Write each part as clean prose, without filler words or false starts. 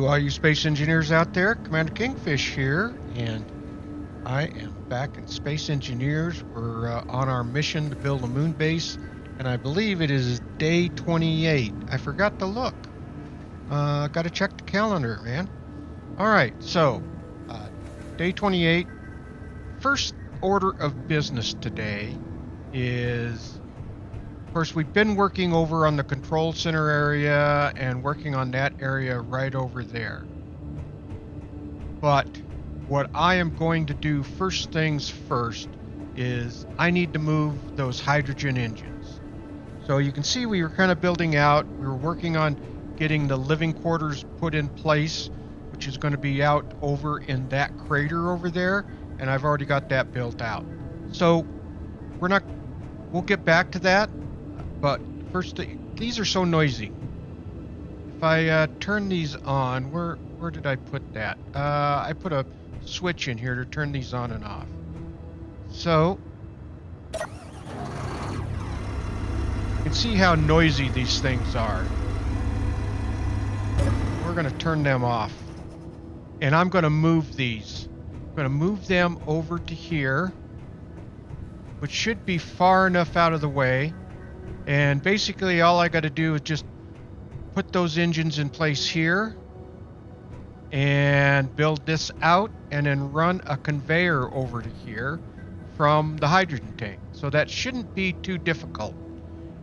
all you space engineers out there. Commander Kingfish here, and I am back in Space Engineers. We're on our mission to build a moon base, and I believe it is day 28. I forgot to look. Got to check the calendar, man. All right, so day 28. First order of business today is, of course, we've been working over on the control center area and working on that area right over there. But what I am going to do first things first is I need to move those hydrogen engines. So you can see we were kind of building out. We were working on getting the living quarters put in place, which is going to be out over in that crater over there. And I've already got that built out. So we'll get back to that. But first, these are so noisy. If I turn these on, where did I put that? I put a switch in here to turn these on and off. So you can see how noisy these things are. We're going to turn them off. And I'm going to move these. I'm going to move them over to here, which should be far enough out of the way. And basically all I got to do is just put those engines in place here and build this out and then run a conveyor over to here from the hydrogen tank. So that shouldn't be too difficult.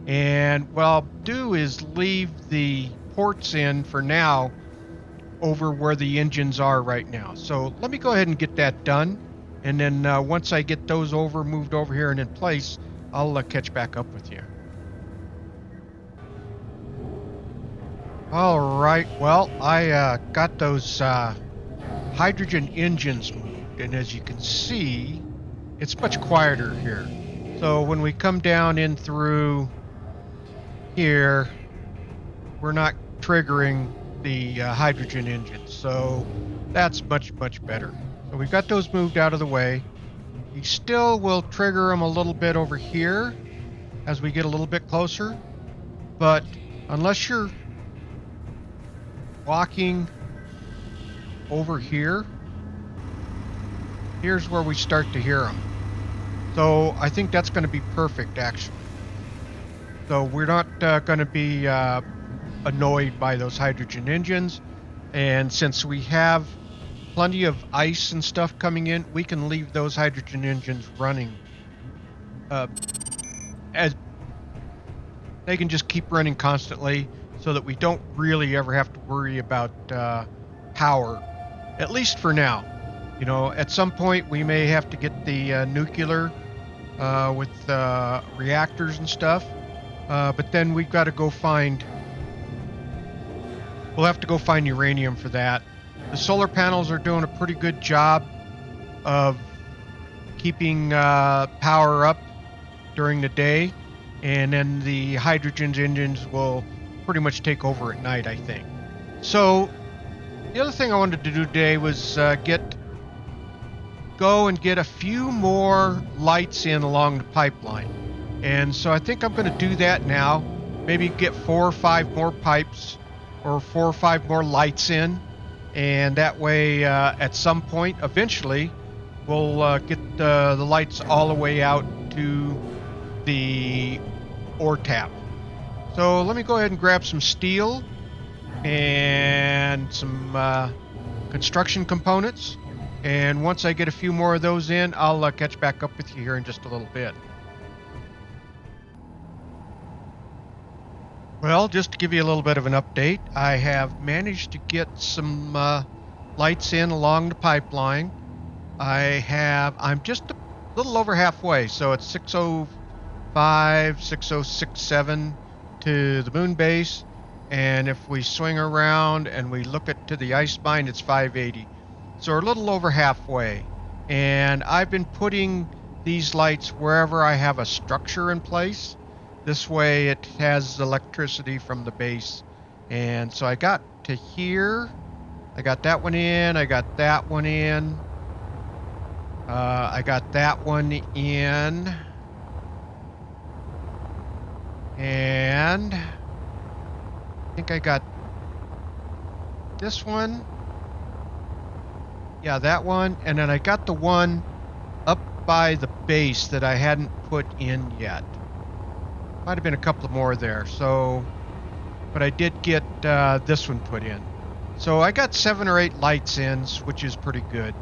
And what I'll do is leave the ports in for now over where the engines are right now. So let me go ahead and get that done. And then once I get those moved over here and in place, I'll catch back up with you. All right, well, I got those hydrogen engines moved, and as you can see, it's much quieter here. So when we come down in through here, we're not triggering the hydrogen engines, so that's much better. So we've got those moved out of the way. We still will trigger them a little bit over here as we get a little bit closer, but unless you're walking over here, here's where we start to hear them. So I think that's going to be perfect, actually. So we're not going to be annoyed by those hydrogen engines, and since we have plenty of ice and stuff coming in, we can leave those hydrogen engines running as they can just keep running constantly, so that we don't really ever have to worry about power, at least for now. You know, at some point we may have to get the nuclear with reactors and stuff, but then we've got to go we'll have to go find uranium for that. The solar panels are doing a pretty good job of keeping power up during the day, and then the hydrogen engines will pretty much take over at night, I think. So the other thing I wanted to do today was go and get a few more lights in along the pipeline. And so I think I'm going to do that now. Maybe get 4 or 5 more pipes or 4 or 5 more lights in. And that way, at some point, eventually, we'll get the lights all the way out to the ore tap. So let me go ahead and grab some steel and some construction components. And once I get a few more of those in, I'll catch back up with you here in just a little bit. Well, just to give you a little bit of an update, I have managed to get some lights in along the pipeline. I'm just a little over halfway, so it's 6:05, 6:06:07 to the moon base, and if we swing around and we look to the ice mine, it's 5:80. So we're a little over halfway, and I've been putting these lights wherever I have a structure in place. This way it has electricity from the base. And so I got to here, I got that one in, I got that one in, I got that one in, and I think I got this one. Yeah, that one. And then I got the one up by the base that I hadn't put in yet. Might have been a couple more there. So, but I did get this one put in. So I got 7 or 8 lights in, which is pretty good.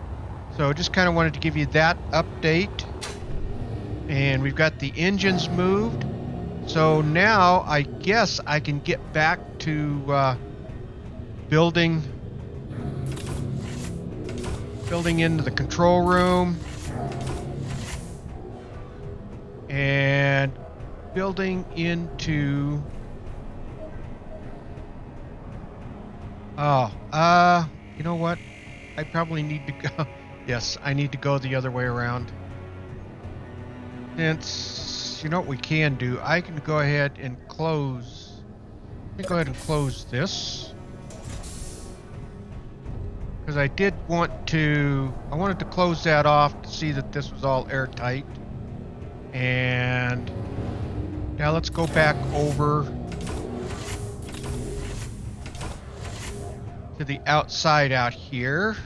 So just kind of wanted to give you that update. And we've got the engines moved. So now I guess I can get back to building into the control room and building into you know what? I probably need to go. Yes, I need to go the other way around. Since, you know what we can do? I can go ahead and close. Let me go ahead and close this. Because I did want to, I wanted to close that off to see that this was all airtight. And now let's go back over to the outside out here.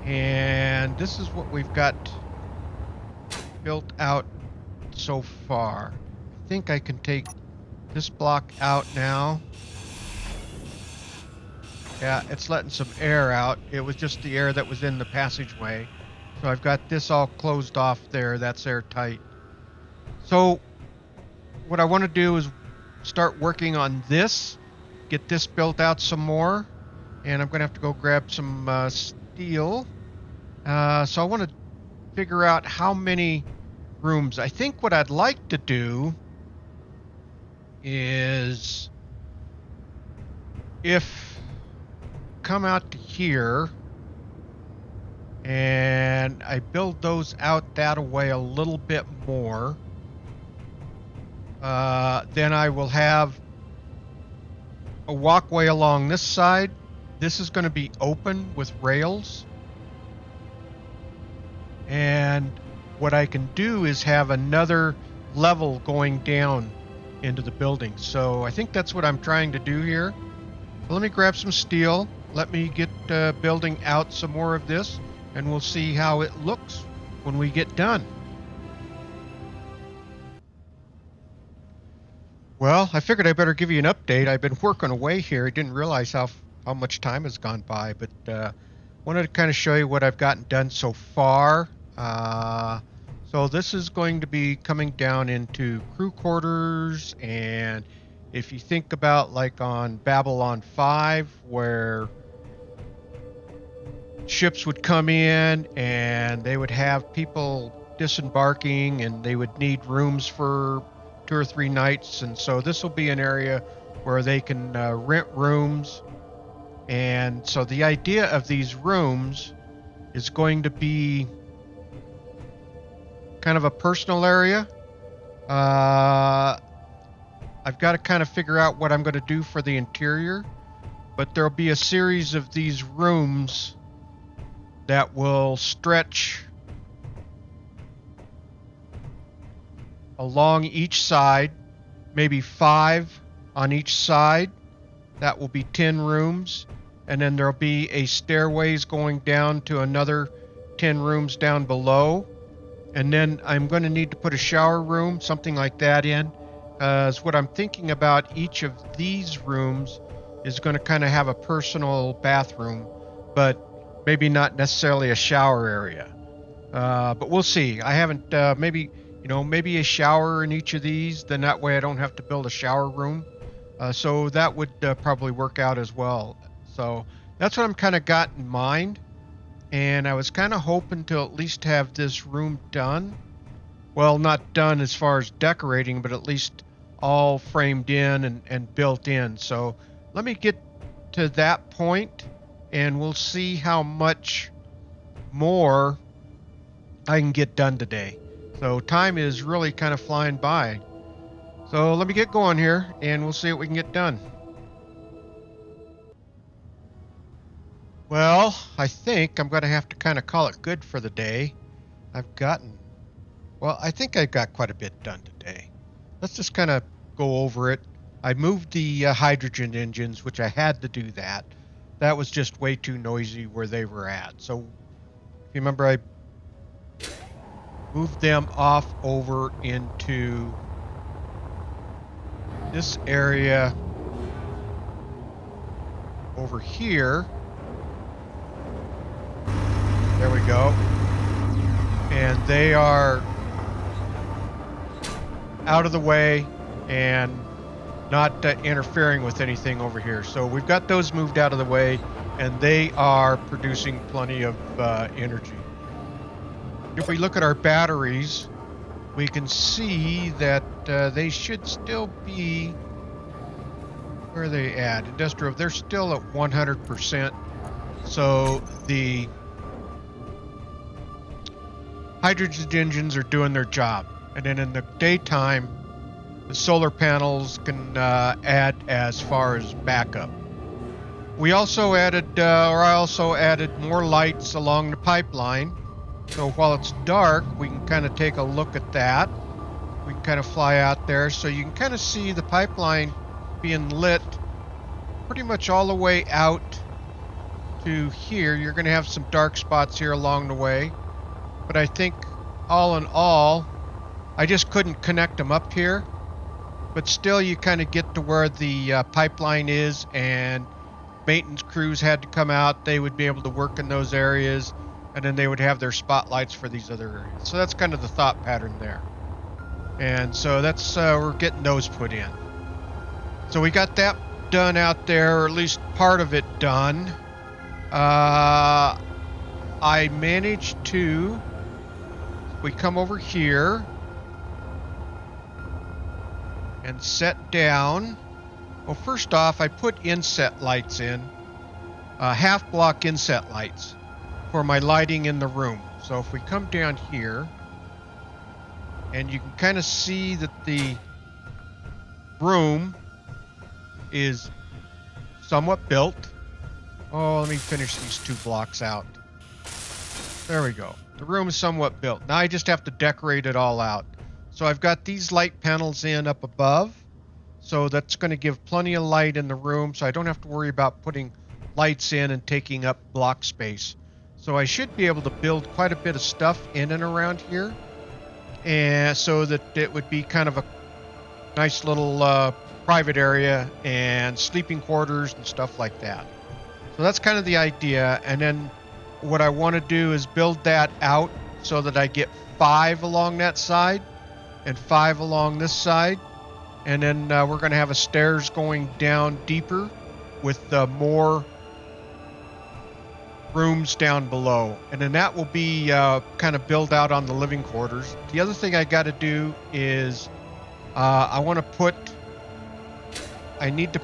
And this is what we've got built out so far. I think I can take this block out now. Yeah, it's letting some air out. It was just the air that was in the passageway. So I've got this all closed off there. That's airtight. So what I want to do is start working on this, get this built out some more. And I'm going to have to go grab some steel. So I want to figure out how many rooms. I think what I'd like to do is come out to here and I build those out that way a little bit more. Then I will have a walkway along this side. This is going to be open with rails. And what I can do is have another level going down into the building. So I think that's what I'm trying to do here. So let me grab some steel. Let me get building out some more of this, and we'll see how it looks when we get done. Well, I figured I better give you an update. I've been working away here. I didn't realize how much time has gone by, but wanted to kind of show you what I've gotten done so far. So this is going to be coming down into crew quarters, and if you think about like on Babylon 5, where ships would come in and they would have people disembarking and they would need rooms for 2 or 3 nights, and so this will be an area where they can rent rooms. And so the idea of these rooms is going to be kind of a personal area. I've got to kind of figure out what I'm going to do for the interior, but there'll be a series of these rooms that will stretch along each side, maybe 5 on each side. That will be 10 rooms. And then there'll be a stairways going down to another 10 rooms down below. And then I'm going to need to put a shower room, something like that in. Because what I'm thinking about each of these rooms is going to kind of have a personal bathroom, but maybe not necessarily a shower area. But we'll see. I haven't, maybe a shower in each of these. Then that way I don't have to build a shower room. So that would probably work out as well. So that's what I'm kind of got in mind. And I was kind of hoping to at least have this room done. Well, not done as far as decorating, but at least all framed in and built in. So let me get to that point and we'll see how much more I can get done today. So time is really kind of flying by. So let me get going here and we'll see what we can get done. Well, I think I'm going to have to kind of call it good for the day. I think I got quite a bit done today. Let's just kind of go over it. I moved the hydrogen engines, which I had to do that. That was just way too noisy where they were at. So if you remember, I moved them off over into this area over here. There we go. And they are out of the way and not interfering with anything over here. So we've got those moved out of the way, and they are producing plenty of energy. If we look at our batteries, we can see that they should still be, where are they at? Industrial, they're still at 100%. So the hydrogen engines are doing their job. And then in the daytime, the solar panels can add as far as backup. We also added, I also added more lights along the pipeline. So while it's dark, we can kind of take a look at that. We can kind of fly out there, so you can kind of see the pipeline being lit pretty much all the way out to here. You're going to have some dark spots here along the way, but I think all in all, I just couldn't connect them up here. But still, you kind of get to where the pipeline is, and maintenance crews had to come out. They would be able to work in those areas, and then they would have their spotlights for these other areas. So that's kind of the thought pattern there. And so that's, we're getting those put in. So we got that done out there, or at least part of it done. I managed to, we come over here and set down. Well, first off, I put inset lights in, half block inset lights for my lighting in the room. So if we come down here, and you can kind of see that the room is somewhat built. Oh, let me finish these 2 blocks out. There we go. The room is somewhat built. Now I just have to decorate it all out. So I've got these light panels in up above. So that's going to give plenty of light in the room, so I don't have to worry about putting lights in and taking up block space. So I should be able to build quite a bit of stuff in and around here, and so that it would be kind of a nice little private area and sleeping quarters and stuff like that. So that's kind of the idea. And then what I want to do is build that out so that I get 5 along that side and 5 along this side. And then we're going to have a stairs going down deeper with more rooms down below. And then that will be kind of built out on the living quarters. The other thing I got to do is I need to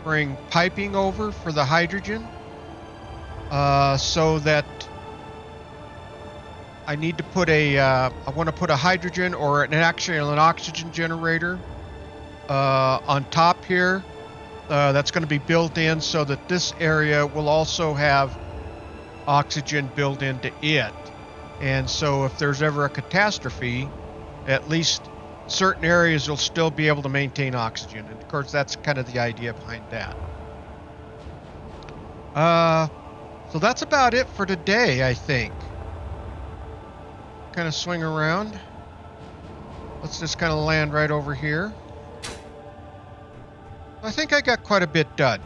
bring piping over for the hydrogen so that I need to put I want to put a hydrogen or actually an oxygen generator on top here. That's going to be built in so that this area will also have oxygen built into it. And so if there's ever a catastrophe, at least certain areas will still be able to maintain oxygen. And of course, that's kind of the idea behind that. So that's about it for today, I think. Kind of swing around. Let's just kind of land right over here. I think I got quite a bit done.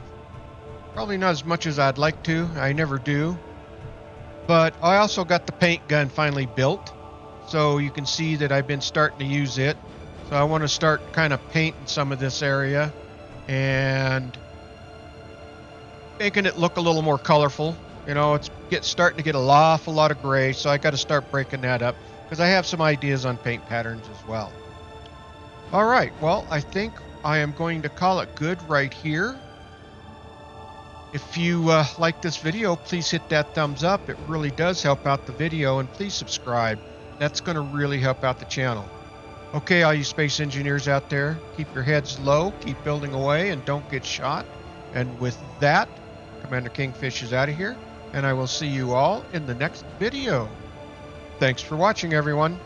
Probably not as much as I'd like to. I never do. But I also got the paint gun finally built. So you can see that I've been starting to use it. So I want to start kind of painting some of this area and making it look a little more colorful. You know, it's starting to get an awful lot of gray, so I got to start breaking that up because I have some ideas on paint patterns as well. All right, well, I think I am going to call it good right here. If you like this video, please hit that thumbs up. It really does help out the video, and please subscribe. That's going to really help out the channel. Okay, all you space engineers out there, keep your heads low, keep building away, and don't get shot. And with that, Commander Kingfish is out of here, and I will see you all in the next video. Thanks for watching, everyone.